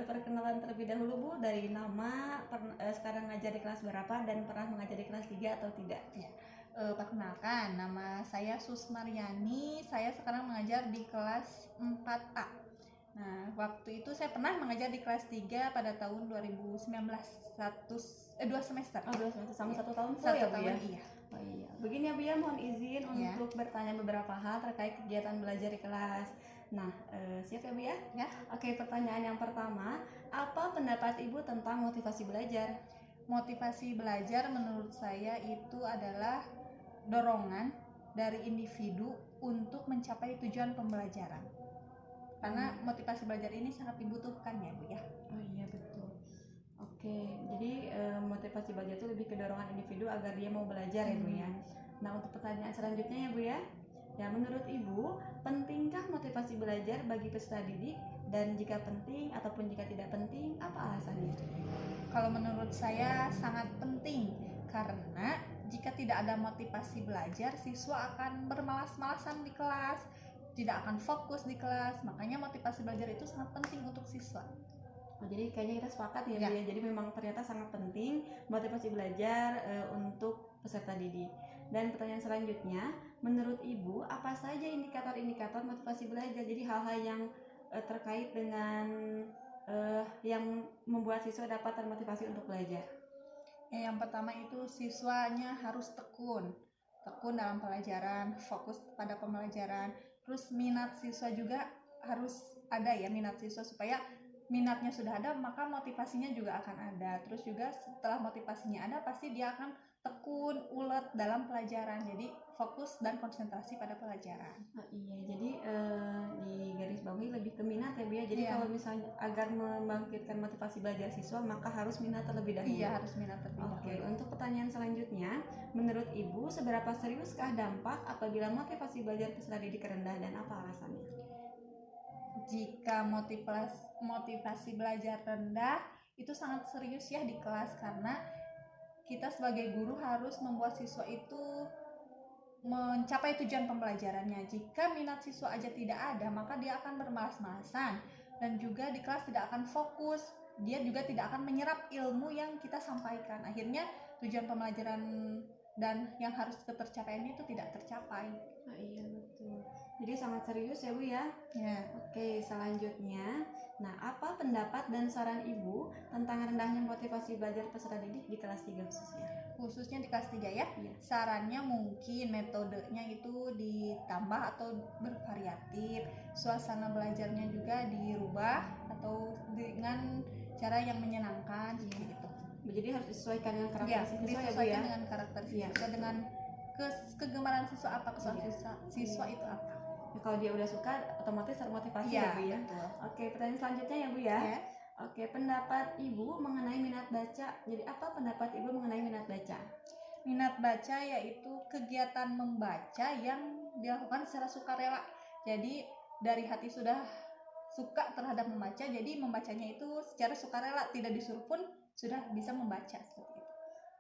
perkenalan terlebih dahulu Bu, dari nama, sekarang ngajar di kelas berapa, dan pernah mengajar di kelas 3 atau tidak? Ya. Perkenalkan, nama saya Susmaryani, saya sekarang mengajar di kelas 4A. Nah, waktu itu saya pernah mengajar di kelas 3 pada tahun 2019, 2 semester. Oh, 2 semester, sama 1 tahun full 1 ya Bu tahun, ya? iya. Oh iya, begini ya Bu ya, mohon izin Ya. untuk bertanya beberapa hal terkait kegiatan belajar di kelas. Nah, siap ya Bu ya? Ya. Oke, pertanyaan yang pertama, apa pendapat Ibu tentang motivasi belajar? Motivasi belajar menurut saya itu adalah dorongan dari individu untuk mencapai tujuan pembelajaran. Karena motivasi belajar ini sangat dibutuhkan ya Bu ya. Oh iya betul. Oke, jadi motivasi belajar itu lebih ke dorongan individu agar dia mau belajar ya Bu ya. Nah, untuk pertanyaan selanjutnya ya Bu ya. Ya, menurut Ibu, pentingkah motivasi belajar bagi peserta didik? Dan jika penting ataupun jika tidak penting, apa alasannya? Kalau menurut saya sangat penting, karena jika tidak ada motivasi belajar, siswa akan bermalas-malasan di kelas, tidak akan fokus di kelas. Makanya motivasi belajar itu sangat penting untuk siswa. Oh, jadi kayaknya kita sepakat ya Bu ya. Jadi memang ternyata sangat penting motivasi belajar untuk peserta didik. Dan pertanyaan selanjutnya, menurut Ibu, apa saja indikator-indikator motivasi belajar? Jadi hal-hal yang terkait dengan yang membuat siswa dapat termotivasi untuk belajar. Yang pertama itu siswanya harus tekun dalam pelajaran, fokus pada pembelajaran. Terus minat siswa juga harus ada ya, minat siswa, supaya minatnya sudah ada maka motivasinya juga akan ada. Terus juga setelah motivasinya ada pasti dia akan tekun, ulet dalam pelajaran. Jadi fokus dan konsentrasi pada pelajaran. Oh iya, jadi di garis bawahi lebih ke minat ya Bu ya. Jadi Iya. kalau misalnya agar membangkitkan motivasi belajar siswa maka harus minat terlebih dahulu. Iya, harus minat terlebih dahulu. Oke, untuk pertanyaan selanjutnya, menurut Ibu seberapa seriuskah dampak apabila motivasi belajar peserta didik rendah dan apa alasannya? Jika motivasi belajar rendah itu sangat serius ya di kelas, karena kita sebagai guru harus membuat siswa itu mencapai tujuan pembelajarannya. Jika minat siswa aja tidak ada, maka dia akan bermalas-malasan dan juga di kelas tidak akan fokus. Dia juga tidak akan menyerap ilmu yang kita sampaikan. Akhirnya tujuan pembelajaran dan yang harus ketercapaian itu tidak tercapai. Oh iya betul. Jadi sangat serius ya Bu ya. Ya. Oke, selanjutnya, nah apa pendapat dan saran Ibu tentang rendahnya motivasi belajar peserta didik di kelas 3 khususnya? Khususnya di kelas 3 ya. Iya. Sarannya mungkin metodenya itu ditambah atau bervariatif, suasana belajarnya juga dirubah atau dengan cara yang menyenangkan seperti itu. Jadi harus disesuaikan dengan karakter Ya, siswa ya Bu disesuaikan ya. dengan karakter Iya. siswa, dengan kegemaran siswa apa, kesukaan siswa itu apa. Ya, kalau dia udah suka otomatis termotivasi ya Bu ya. Betul. Oke, pertanyaan selanjutnya ya Bu ya. Ya. Oke, pendapat Ibu mengenai minat baca. Jadi apa pendapat Ibu mengenai minat baca? Minat baca yaitu kegiatan membaca yang dilakukan secara sukarela. Jadi dari hati sudah suka terhadap membaca, jadi membacanya itu secara sukarela, tidak disuruh pun sudah bisa membaca seperti itu.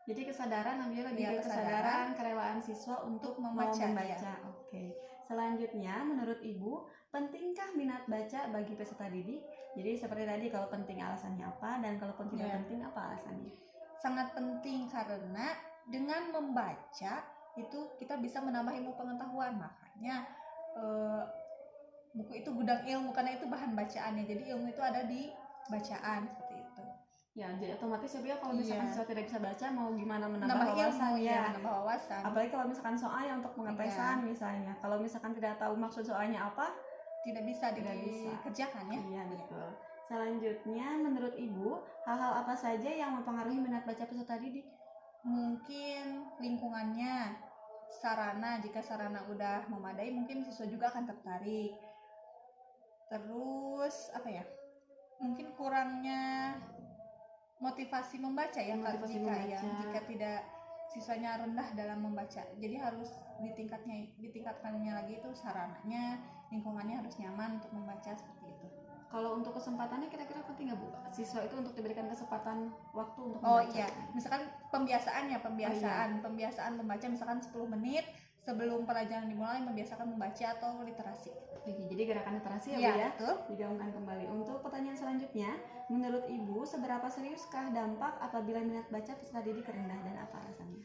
Jadi kesadaran namanya lebih Ya, ke kesadaran kerelaan siswa untuk membaca. Ya. Oke. Selanjutnya, menurut Ibu, pentingkah minat baca bagi peserta didik? Jadi seperti tadi, kalau penting alasannya apa, dan kalaupun tidak penting apa alasannya? Sangat penting, karena dengan membaca itu kita bisa menambah ilmu pengetahuan. Makanya buku itu gudang ilmu, karena itu bahan bacaannya. Jadi ilmu itu ada di bacaan seperti itu. Ya, jadi otomatis ya Bu ya, kalau misalkan siswa tidak bisa baca, mau gimana menambah Nambah wawasan ilmu, ya. menambah wawasan. Apalagi kalau misalkan soalnya untuk pengetesan misalnya. Kalau misalkan tidak tahu maksud soalnya apa, tidak bisa dikerjakan ya. Iya, betul. Selanjutnya, menurut Ibu, hal-hal apa saja yang mempengaruhi minat baca peserta didik? Mungkin lingkungannya, sarana, jika sarana udah memadai mungkin siswa juga akan tertarik. Terus apa ya? Mungkin kurangnya motivasi membaca ya, jika tidak siswanya rendah dalam membaca. Jadi harus ditingkatkannya lagi itu sarananya, lingkungannya harus nyaman untuk membaca seperti itu. Kalau untuk kesempatannya kira-kira penting nggak Bu? Siswa itu untuk diberikan kesempatan waktu untuk Oh membaca. iya, misalkan pembiasaan membaca misalkan 10 menit. sebelum pelajaran dimulai membiasakan membaca atau literasi. Oke, jadi gerakan literasi ya Bu Iya, ya, betul. digaungkan kembali. Untuk pertanyaan selanjutnya, menurut Ibu seberapa seriuskah dampak apabila minat baca peserta didik rendah dan apa alasannya?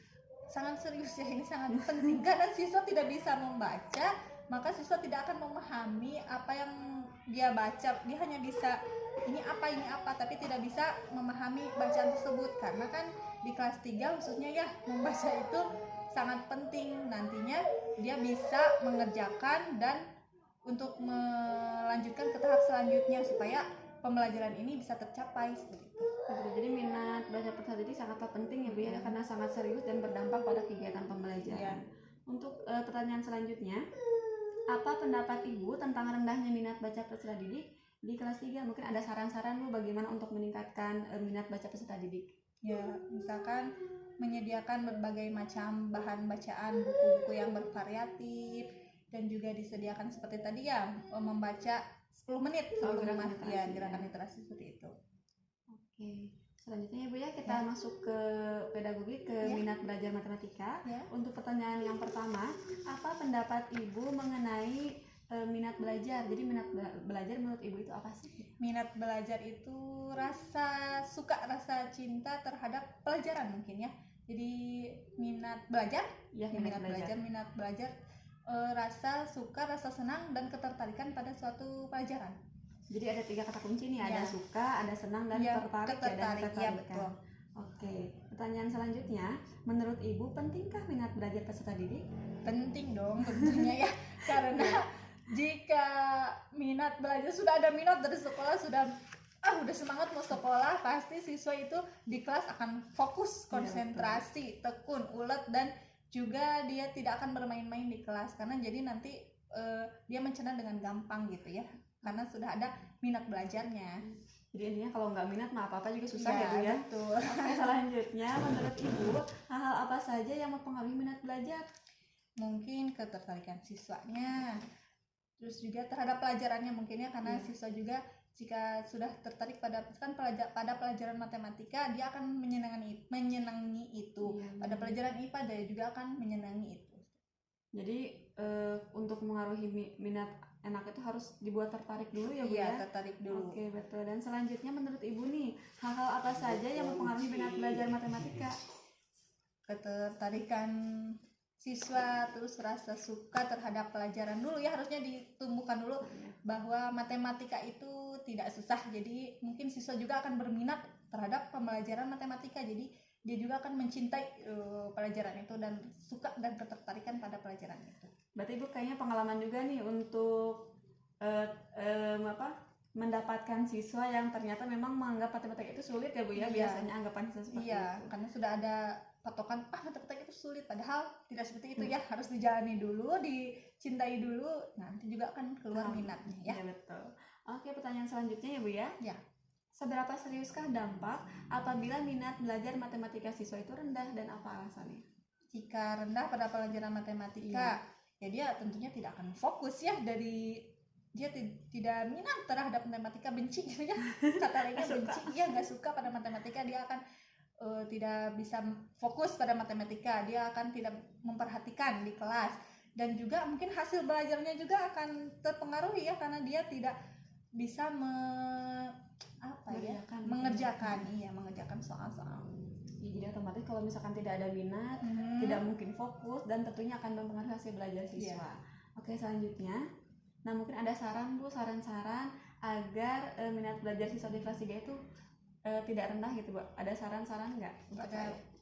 Sangat serius ya, ini sangat penting karena siswa tidak bisa membaca, maka siswa tidak akan memahami apa yang dia baca. Dia hanya bisa ini apa, tapi tidak bisa memahami bacaan tersebut. Karena kan di kelas 3 khususnya ya, membaca itu sangat penting. Nantinya dia bisa mengerjakan dan untuk melanjutkan ke tahap selanjutnya supaya pembelajaran ini bisa tercapai seperti itu. Betul, jadi minat baca peserta didik sangatlah penting ya Bu ya, karena sangat serius dan berdampak pada kegiatan pembelajaran. Untuk pertanyaan selanjutnya, apa pendapat Ibu tentang rendahnya minat baca peserta didik di kelas 3? Mungkin ada saran-saran Bu bagaimana untuk meningkatkan minat baca peserta didik? Ya, misalkan menyediakan berbagai macam bahan bacaan, buku-buku yang bervariatif, dan juga disediakan seperti tadi ya, membaca 10 menit sebelum gerakan literasi seperti itu. Oke, selanjutnya ya Bu ya, kita masuk ke pedagogi, ke minat belajar matematika. Untuk pertanyaan yang pertama, apa pendapat Ibu mengenai minat belajar? Jadi minat belajar menurut Ibu itu apa sih? Minat belajar itu rasa suka, rasa cinta terhadap pelajaran mungkin ya. Jadi minat belajar, Ya, minat belajar, rasa suka, rasa senang, dan ketertarikan pada suatu pelajaran. Jadi ada 3 kata kunci nih, ada suka, ada senang, dan tertarik ya, dan ketertarikan. Betul. Oke, pertanyaan selanjutnya, menurut Ibu pentingkah minat belajar peserta didik? Penting dong tentunya ya, karena jika minat belajar, sudah ada minat dari sekolah, udah semangat mau sekolah, pasti siswa itu di kelas akan fokus, konsentrasi, tekun, ulet, dan juga dia tidak akan bermain-main di kelas, karena jadi nanti dia mencerna dengan gampang gitu ya, karena sudah ada minat belajarnya. Jadi intinya kalau nggak minat mah apa-apa juga susah ya Bu ya. Betul. Oke, selanjutnya menurut Ibu hal-hal apa saja yang mempengaruhi minat belajar? Mungkin ketertarikan siswanya, terus juga terhadap pelajarannya mungkin ya, karena siswa juga jika sudah tertarik pada pelajaran matematika, dia akan menyenangi itu. Pada pelajaran IPA dia juga akan menyenangi itu. Jadi untuk mengaruhi minat anak itu harus dibuat tertarik dulu ya Bu ya? Iya, tertarik dulu. Oke, betul. Dan selanjutnya menurut Ibu nih, hal-hal apa saja yang mempengaruhi minat belajar matematika? Ketertarikan siswa, terus rasa suka terhadap pelajaran dulu ya, harusnya ditumbuhkan dulu bahwa matematika itu tidak susah. Jadi mungkin siswa juga akan berminat terhadap pembelajaran matematika, jadi dia juga akan mencintai pelajaran itu dan suka dan ketertarikan pada pelajaran itu. Berarti Ibu kayaknya pengalaman juga nih untuk mendapatkan siswa yang ternyata memang menganggap matematika itu sulit ya Bu ya, biasanya anggapan siswa seperti itu. Karena sudah ada patokan matematika itu sulit, padahal tidak seperti itu ya, harus dijalani dulu, dicintai dulu, nanti juga akan keluar minatnya ya. Iya, betul. Oke, pertanyaan selanjutnya ya Bu ya. Ya. Seberapa seriuskah dampak apabila minat belajar matematika siswa itu rendah dan apa alasannya? Jika rendah pada pelajaran matematika, ya dia tentunya tidak akan fokus ya, dari dia tidak minat terhadap matematika, benci gitu ya, kata lainnya benci, dia nggak suka pada matematika, dia akan tidak bisa fokus pada matematika, dia akan tidak memperhatikan di kelas, dan juga mungkin hasil belajarnya juga akan terpengaruhi ya, karena dia tidak bisa mengerjakan soal-soal. Jadi otomatis kalau misalkan tidak ada minat, tidak mungkin fokus, dan tentunya akan mempengaruhi hasil belajar siswa. Oke, selanjutnya, nah mungkin ada saran-saran agar minat belajar siswa di kelas 3 itu tidak rendah gitu Bu. Ada saran-saran nggak?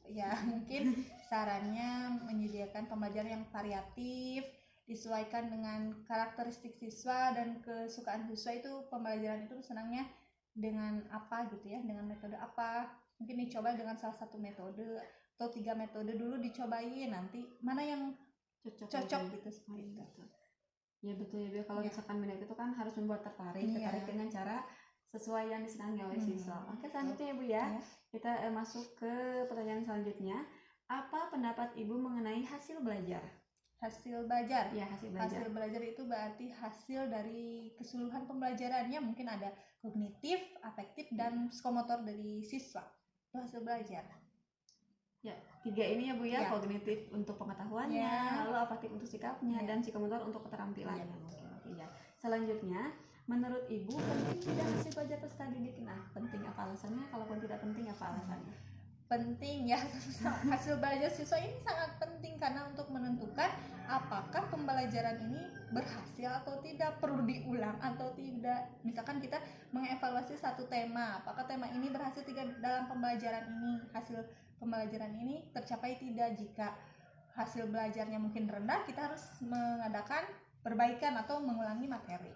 Ya mungkin sarannya menyediakan pembelajaran yang variatif, disesuaikan dengan karakteristik siswa dan kesukaan siswa, itu pembelajaran itu senangnya dengan apa gitu ya, dengan metode apa. Mungkin dicoba dengan salah satu metode atau 3 metode dulu dicobain, nanti mana yang cocok gitu seperti itu. Ya betul ya, kalau misalkan minat itu kan harus membuat tertarik dengan cara sesuai yang disenangi oleh siswa. Oke, selanjutnya ya Bu ya, kita masuk ke pertanyaan selanjutnya. Apa pendapat Ibu mengenai hasil belajar? Hasil belajar. Ya, hasil belajar itu berarti hasil dari keseluruhan pembelajarannya, mungkin ada kognitif, afektif, dan psikomotor dari siswa. Itu hasil belajar. Tiga ini ya Bu ya, Ya. kognitif untuk pengetahuannya, Ya. lalu afatif untuk sikapnya, Ya. dan psikomotor untuk keterampilannya. Ya. Oke, ya. Selanjutnya, menurut Ibu penting tidak hasil belajar peserta didik? Nah, penting apa alasannya? Kalaupun tidak penting apa alasannya? Penting ya, hasil belajar siswa ini sangat penting karena untuk menentukan apakah pembelajaran ini berhasil atau tidak, perlu diulang atau tidak. Misalkan kita mengevaluasi satu tema, apakah tema ini berhasil tidak dalam pembelajaran ini, hasil pembelajaran ini tercapai tidak. Jika hasil belajarnya mungkin rendah, kita harus mengadakan perbaikan atau mengulangi materi.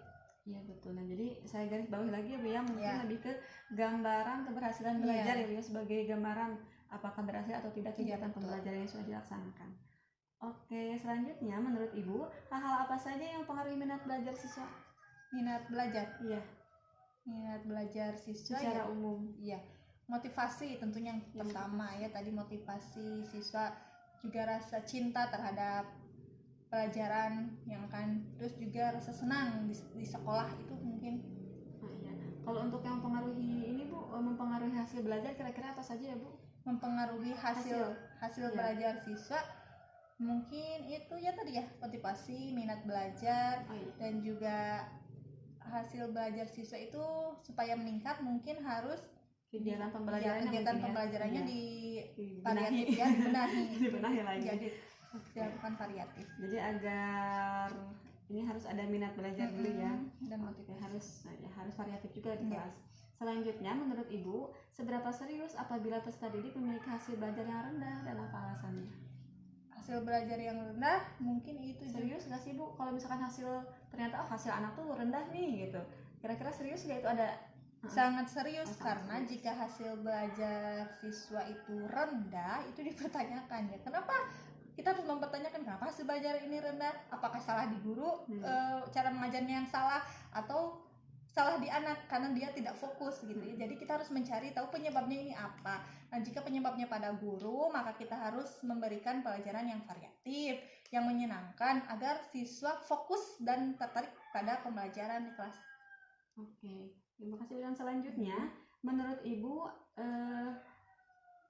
Iya betul. Nah jadi saya garis bawahi lagi ya Bu ya, mungkin Ya. lebih ke gambaran keberhasilan belajar ya Bu ya, sebagai gambaran apakah berhasil atau tidak kegiatan betul. pembelajaran yang sudah dilaksanakan. Oke, selanjutnya menurut Ibu hal-hal apa saja yang mempengaruhi minat belajar siswa? Minat belajar, Iya, minat belajar siswa secara ya. umum. Iya, motivasi tentunya yang pertama ya, tadi motivasi siswa, juga rasa cinta terhadap pelajaran yang akan, terus juga rasa senang di sekolah itu mungkin. Nah, iya. Kalau untuk yang mempengaruhi ini Bu, mempengaruhi hasil belajar kira-kira apa saja ya Bu? Mempengaruhi hasil Iya. belajar siswa mungkin itu ya tadi ya, motivasi, minat belajar, Oh iya. dan juga hasil belajar siswa itu supaya meningkat mungkin harus Kegiatan pembelajarannya kegiatan mungkin ya. pembelajarannya Iya. di Dibenahi. variatif ya, dibenahi. Dibenahi lagi. Jadi Oke. dilakukan variatif. Jadi agar ini harus ada minat belajar dulu ya. Dan Oke, motivasi. harus variatif juga di Iya. kelas. Selanjutnya, menurut Ibu, seberapa serius apabila peserta didik memiliki hasil belajar yang rendah dan apa alasannya? Hasil belajar yang rendah mungkin itu Serius nggak sih Bu? Kalau misalkan ternyata hasil anak tuh rendah nih gitu. Kira-kira serius nggak itu ada? sangat serius, Sangat karena serius. jika hasil belajar siswa itu rendah, itu dipertanyakan ya. Kenapa kita harus mempertanyakan kenapa hasil belajar ini rendah? Apakah salah di guru, cara mengajarnya yang salah, atau salah di anak karena dia tidak fokus gitu ya. Jadi kita harus mencari tahu penyebabnya ini apa. Nah, jika penyebabnya pada guru, maka kita harus memberikan pelajaran yang variatif, yang menyenangkan agar siswa fokus dan tertarik pada pembelajaran di kelas. Oke, terima kasih. Dan selanjutnya, menurut Ibu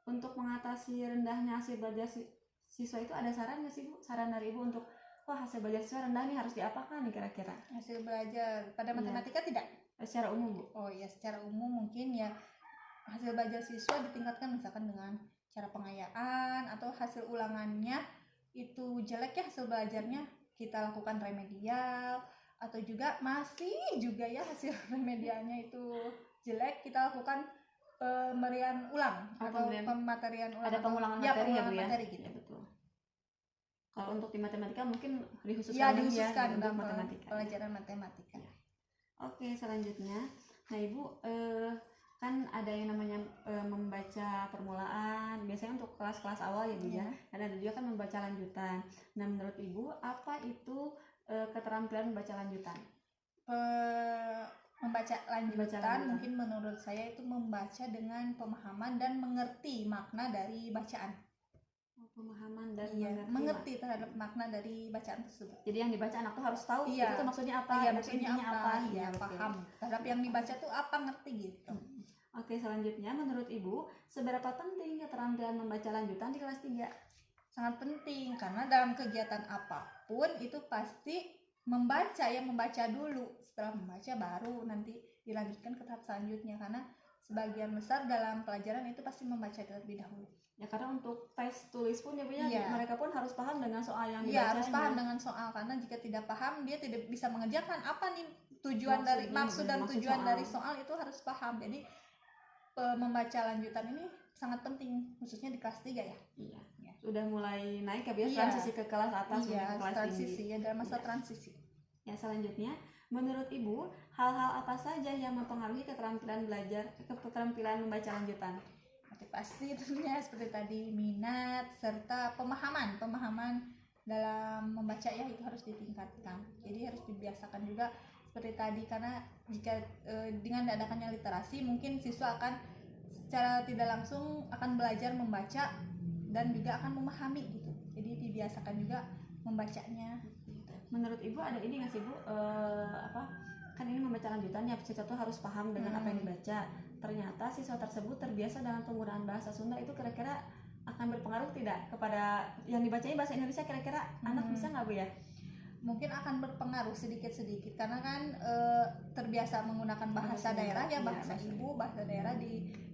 untuk mengatasi rendahnya hasil belajar siswa itu ada saran nggak sih Bu? Saran dari Ibu untuk wah hasil belajar siswa rendah nih harus diapakan nih kira-kira? Hasil belajar pada matematika tidak? Secara umum Bu? Oh ya, secara umum mungkin ya hasil belajar siswa ditingkatkan misalkan dengan cara pengayaan atau hasil ulangannya itu jelek ya hasil belajarnya, kita lakukan remedial, atau juga masih juga ya hasil remedialnya itu jelek, kita lakukan pemberian ulang atau pematerian ulang. Ada pengulangan ya, materi ya Bu ya? Materi gitu. Ya, betul. Kalau untuk di matematika mungkin Ya, dihususkan dihususkan untuk dalam matematika. pelajaran matematika. Ya. Oke, selanjutnya, nah Ibu kan ada yang namanya membaca permulaan, biasanya untuk kelas-kelas awal ya Bu ya, dan ada juga kan membaca lanjutan. Nah menurut Ibu apa itu keterampilan membaca lanjutan? Membaca lanjutan mungkin menurut saya itu membaca dengan pemahaman dan mengerti makna dari bacaan. Pemahaman dan mengerti terhadap makna dari bacaan tersebut. Jadi yang dibaca anak tuh harus tahu itu tuh maksudnya apa, maksudnya apa, ya, paham terhadap yang dibaca tuh apa, ngerti gitu. Oke, selanjutnya menurut Ibu seberapa penting keterampilan membaca lanjutan di kelas 3? Sangat penting, karena dalam kegiatan apapun itu pasti membaca dulu, setelah membaca baru nanti dilanjutkan ke tahap selanjutnya, karena sebagian besar dalam pelajaran itu pasti membaca terlebih dahulu. Ya karena untuk tes tulis pun ya Bu ya, mereka pun harus paham dengan soal yang dibacanya. Iya, harus paham dengan soal, karena jika tidak paham dia tidak bisa mengerjakan apa nih tujuan maksud dan tujuan dari soal itu harus paham. Jadi membaca lanjutan ini sangat penting, khususnya di kelas 3 ya. Iya. Sudah mulai naik ya transisi ke kelas atas, ke kelas transisi tinggi. Ya, dalam masa transisi. Ya, selanjutnya menurut Ibu hal-hal apa saja yang mempengaruhi keterampilan membaca lanjutan? Motivasi tentunya seperti tadi, minat serta pemahaman dalam membaca ya itu harus ditingkatkan. Jadi harus dibiasakan juga seperti tadi, karena jika dengan diadakannya literasi mungkin siswa akan secara tidak langsung akan belajar membaca dan juga akan memahami gitu. Jadi dibiasakan juga membacanya. Menurut Ibu ada ini nggak sih Bu, kan ini membaca lanjutannya siswa tuh harus paham dengan apa yang dibaca. Ternyata siswa tersebut terbiasa dengan penggunaan bahasa Sunda, itu kira-kira akan berpengaruh tidak kepada yang dibacanya bahasa Indonesia, kira-kira anak bisa nggak Bu ya? Mungkin akan berpengaruh sedikit-sedikit karena kan terbiasa menggunakan bahasa daerah ya, bahasa ibu, bahasa daerah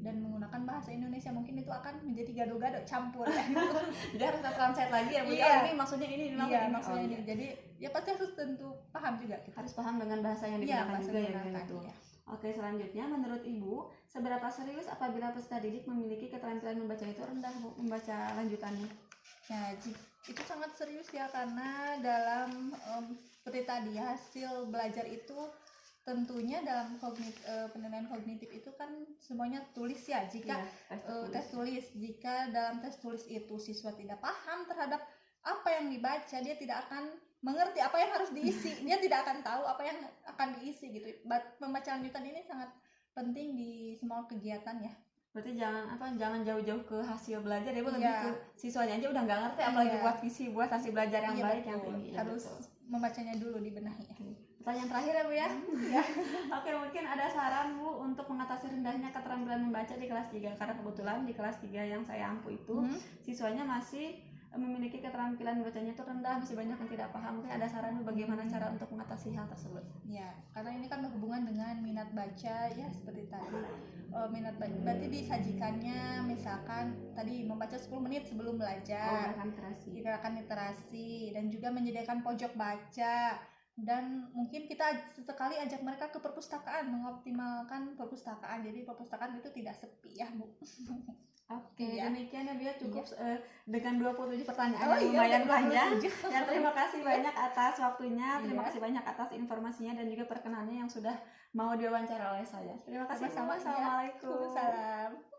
dan menggunakan bahasa Indonesia, mungkin itu akan menjadi gado-gado campur ya. Jadi harus translate lagi ya Bu. Iya. Oh, ini maksudnya ini Iya, ini. maksudnya Oh, ini. iya. Jadi ya pasti harus tentu paham juga kita. Harus paham dengan bahasa yang Iya, digunakan bahasa juga ya menggunakan, gitu. iya. Oke, selanjutnya menurut Ibu, seberapa serius apabila peserta didik memiliki keterampilan membaca itu rendah Bu, membaca lanjutannya? Ya, itu sangat serius ya, karena dalam seperti tadi hasil belajar itu tentunya dalam penilaian kognitif itu kan semuanya tulis ya. Jika tes tulis, jika dalam tes tulis itu siswa tidak paham terhadap apa yang dibaca, dia tidak akan mengerti apa yang harus diisi, dia tidak akan tahu apa yang akan diisi gitu. Pembacaan lanjutan ini sangat penting di semua kegiatan ya. Berarti jangan jauh-jauh ke hasil belajar ya Bu, lebih Iya. ke siswanya aja udah nggak ngerti, apalagi Iya. buat visi, buat hasil belajar yang Iya, baik, yang betul. tinggi. Ya, Harus betul. membacanya dulu, dibenahi ya. Pertanyaan terakhir ya Bu ya. Ya. Oke, mungkin ada saran Bu untuk mengatasi rendahnya keterampilan membaca di kelas 3, karena kebetulan di kelas 3 yang saya ampu itu siswanya masih memiliki keterampilan membacanya itu rendah, masih banyak yang tidak paham. Mungkin ada saran Bu bagaimana cara untuk mengatasi hal tersebut? Ya, karena ini kan berhubungan dengan minat baca ya, seperti tadi. Minat baca berarti disajikannya misalkan tadi membaca 10 menit sebelum belajar. Gerakan literasi dan juga menyediakan pojok baca, dan mungkin kita sesekali ajak mereka ke perpustakaan, mengoptimalkan perpustakaan. Jadi perpustakaan itu tidak sepi ya Bu. Oke, Iya. demikian ya Bu ya, cukup dengan 27 Oh, pertanyaan yang iya, lumayan betul. panjang. Ya, terima kasih banyak atas waktunya, terima Iya. kasih banyak atas informasinya dan juga perkenannya yang sudah mau diwawancara oleh saya. Terima kasih Sama-sama, Bu. iya. Assalamualaikum. Salam.